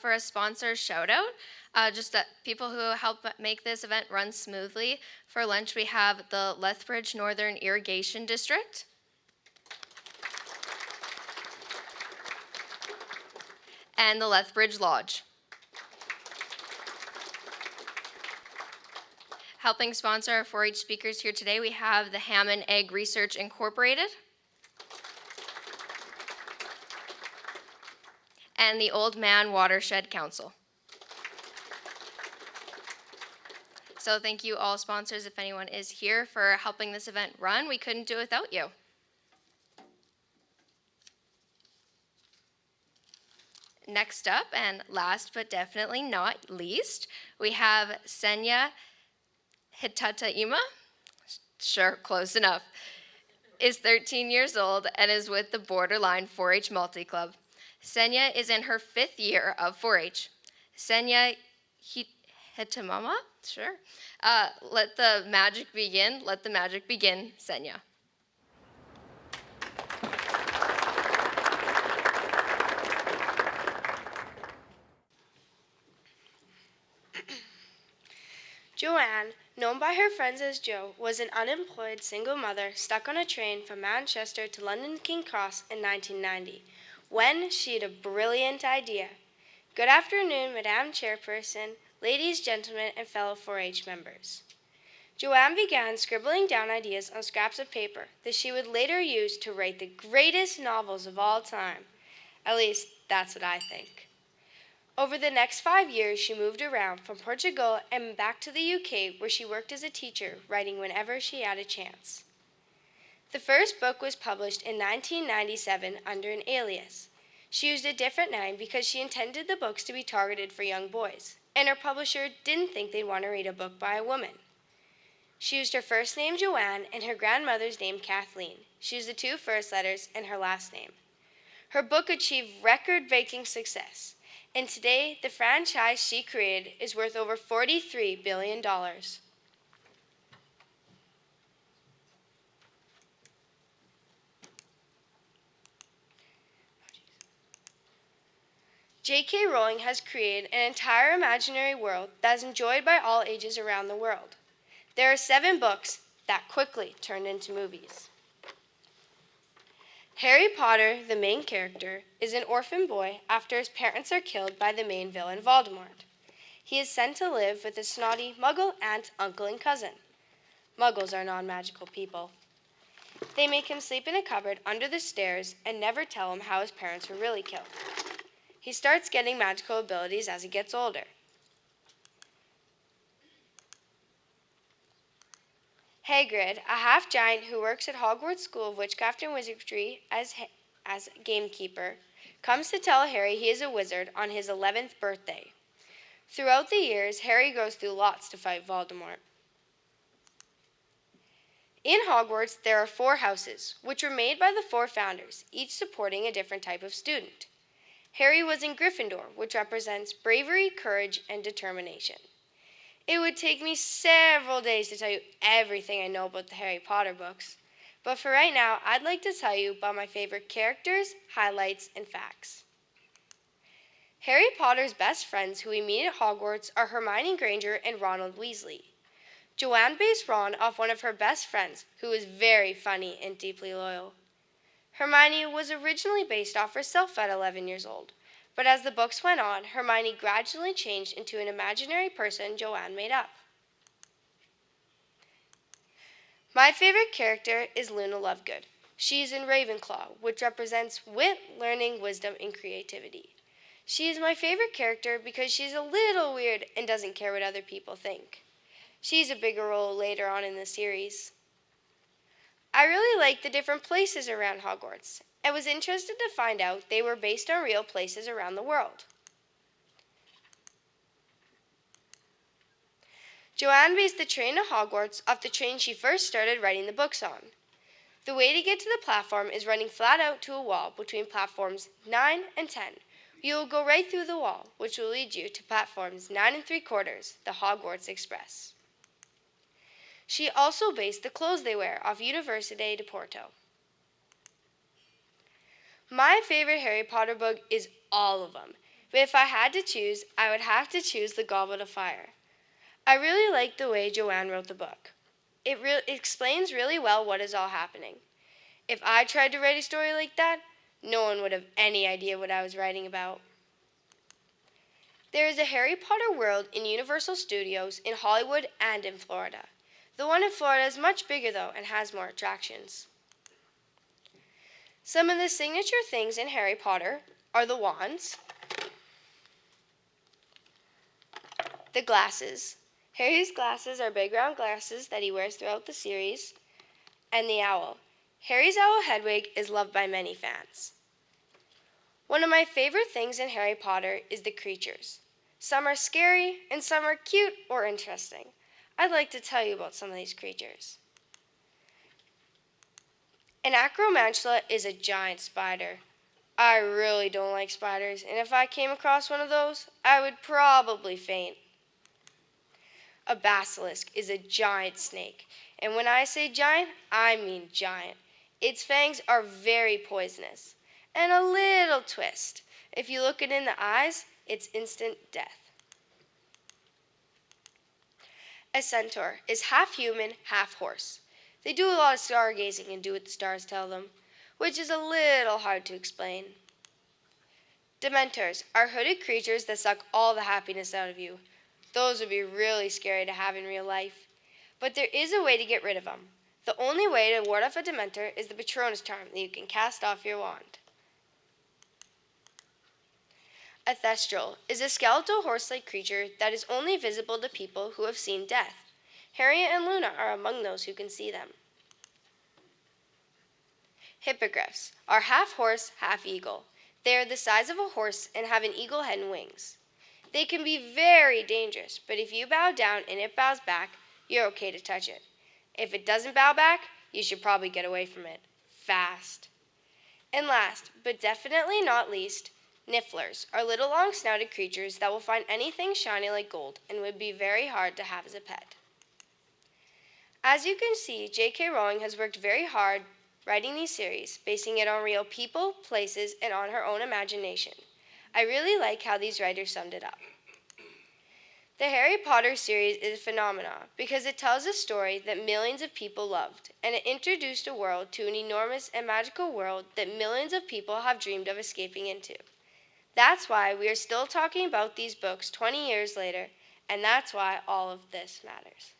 For a sponsor shout out, just that people who help make this event run smoothly. For lunch, we have the Lethbridge Northern Irrigation District. And the Lethbridge Lodge. Helping sponsor our 4-H speakers here today, we have the Hammond Egg Research Incorporated and the Old Man Watershed Council. So thank you all sponsors, if anyone is here, for helping this event run. We couldn't do it without you. Next up, and last but definitely not least, we have Senya Hietamaa. Sure, close enough. Is 13 years old and is with the Borderline 4-H Multi-Club. Senya is in her 5th year of 4-H. Senya Hietamaa, sure. Let the magic begin. Let the magic begin, Senya. Joanne, known by her friends as Jo, was an unemployed single mother stuck on a train from Manchester to London King Cross in 1990, when she had a brilliant idea. Good afternoon, Madam Chairperson, ladies, gentlemen, and fellow 4-H members. Joanne began scribbling down ideas on scraps of paper that she would later use to write the greatest novels of all time. At least, that's what I think. Over the next 5 years, she moved around from Portugal and back to the UK, where she worked as a teacher, writing whenever she had a chance. The first book was published in 1997 under an alias. She used a different name because she intended the books to be targeted for young boys, and her publisher didn't think they'd want to read a book by a woman. She used her first name, Joanne, and her grandmother's name, Kathleen. She used the 2 first letters and her last name. Her book achieved record-breaking success. And today, the franchise she created is worth over $43 billion. J.K. Rowling has created an entire imaginary world that is enjoyed by all ages around the world. There are 7 books that quickly turned into movies. Harry Potter, the main character, is an orphan boy after his parents are killed by the main villain, Voldemort. He is sent to live with his snotty Muggle aunt, uncle, and cousin. Muggles are non-magical people. They make him sleep in a cupboard under the stairs and never tell him how his parents were really killed. He starts getting magical abilities as he gets older. Hagrid, a half-giant who works at Hogwarts School of Witchcraft and Wizardry as gamekeeper, comes to tell Harry he is a wizard on his 11th birthday. Throughout the years, Harry goes through lots to fight Voldemort. In Hogwarts, there are 4 houses, which were made by the 4 founders, each supporting a different type of student. Harry was in Gryffindor, which represents bravery, courage, and determination. It would take me several days to tell you everything I know about the Harry Potter books, but for right now, I'd like to tell you about my favorite characters, highlights, and facts. Harry Potter's best friends who we meet at Hogwarts are Hermione Granger and Ronald Weasley. Joanne based Ron off one of her best friends, who is very funny and deeply loyal. Hermione was originally based off herself at 11 years old, but as the books went on, Hermione gradually changed into an imaginary person Joanne made up. My favorite character is Luna Lovegood. She is in Ravenclaw, which represents wit, learning, wisdom, and creativity. She is my favorite character because she's a little weird and doesn't care what other people think. She's a bigger role later on in the series. I really like the different places around Hogwarts. I was interested to find out they were based on real places around the world. Joanne based the train to Hogwarts off the train she first started writing the books on. The way to get to the platform is running flat out to a wall between platforms 9 and 10. You will go right through the wall, which will lead you to platforms 9 3/4, the Hogwarts Express. She also based the clothes they wear off Universidade de Porto. My favorite Harry Potter book is all of them. But if I had to choose, I would have to choose The Goblet of Fire. I really like the way Joanne wrote the book. It explains really well what is all happening. If I tried to write a story like that, no one would have any idea what I was writing about. There is a Harry Potter world in Universal Studios in Hollywood and in Florida. The one in Florida is much bigger though and has more attractions. Some of the signature things in Harry Potter are the wands, the glasses. Harry's glasses are big round glasses that he wears throughout the series, and the owl. Harry's owl headwig is loved by many fans. One of my favorite things in Harry Potter is the creatures. Some are scary and some are cute or interesting. I'd like to tell you about some of these creatures. An acromantula is a giant spider. I really don't like spiders, and if I came across one of those, I would probably faint. A basilisk is a giant snake, and when I say giant, I mean giant. Its fangs are very poisonous, and a little twist. If you look it in the eyes, it's instant death. A centaur is half human, half horse. They do a lot of stargazing and do what the stars tell them, which is a little hard to explain. Dementors are hooded creatures that suck all the happiness out of you. Those would be really scary to have in real life. But there is a way to get rid of them. The only way to ward off a Dementor is the Patronus charm that you can cast off your wand. A Thestral is a skeletal horse-like creature that is only visible to people who have seen death. Harriet and Luna are among those who can see them. Hippogriffs are half horse, half eagle. They are the size of a horse and have an eagle head and wings. They can be very dangerous, but if you bow down and it bows back, you're okay to touch it. If it doesn't bow back, you should probably get away from it. Fast. And last, but definitely not least, nifflers are little long-snouted creatures that will find anything shiny like gold and would be very hard to have as a pet. As you can see, J.K. Rowling has worked very hard writing these series, basing it on real people, places, and on her own imagination. I really like how these writers summed it up. The Harry Potter series is a phenomenon because it tells a story that millions of people loved, and it introduced a world to an enormous and magical world that millions of people have dreamed of escaping into. That's why we are still talking about these books 20 years later, and that's why all of this matters.